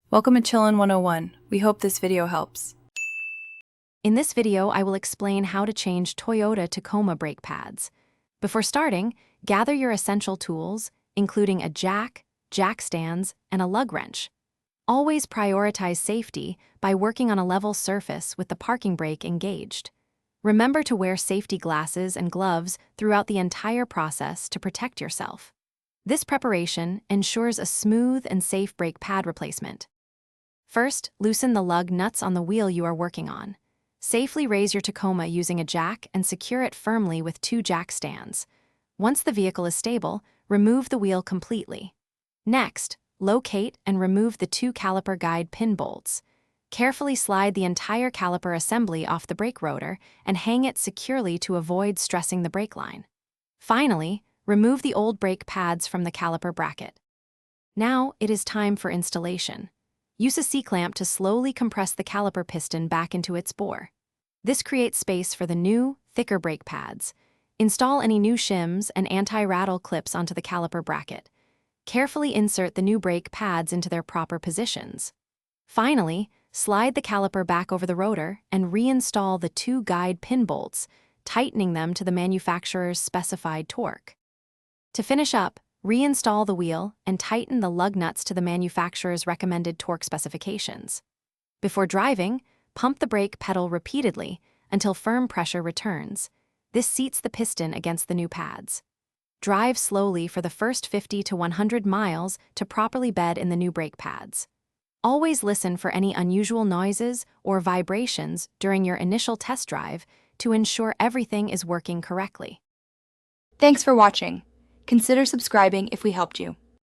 Welcome to Chillin' 101. We hope this video helps. In this video, I will explain how to change Toyota Tacoma brake pads. Before starting, gather your essential tools, including a jack stands, and a lug wrench. Always prioritize safety by working on a level surface with the parking brake engaged. Remember to wear safety glasses and gloves throughout the entire process to protect yourself. This preparation ensures a smooth and safe brake pad replacement. First, loosen the lug nuts on the wheel you are working on. Safely raise your Tacoma using a jack and secure it firmly with 2 jack stands. Once the vehicle is stable, remove the wheel completely. Next, locate and remove the 2 caliper guide pin bolts. Carefully slide the entire caliper assembly off the brake rotor and hang it securely to avoid stressing the brake line. Finally, remove the old brake pads from the caliper bracket. Now it is time for installation. Use a C-clamp to slowly compress the caliper piston back into its bore. This creates space for the new, thicker brake pads. Install any new shims and anti-rattle clips onto the caliper bracket. Carefully insert the new brake pads into their proper positions. Finally, slide the caliper back over the rotor and reinstall the 2 guide pin bolts, tightening them to the manufacturer's specified torque. To finish up, reinstall the wheel and tighten the lug nuts to the manufacturer's recommended torque specifications. Before driving, pump the brake pedal repeatedly until firm pressure returns. This seats the piston against the new pads. Drive slowly for the first 50 to 100 miles to properly bed in the new brake pads. Always listen for any unusual noises or vibrations during your initial test drive to ensure everything is working correctly. Thanks for watching. Consider subscribing if we helped you.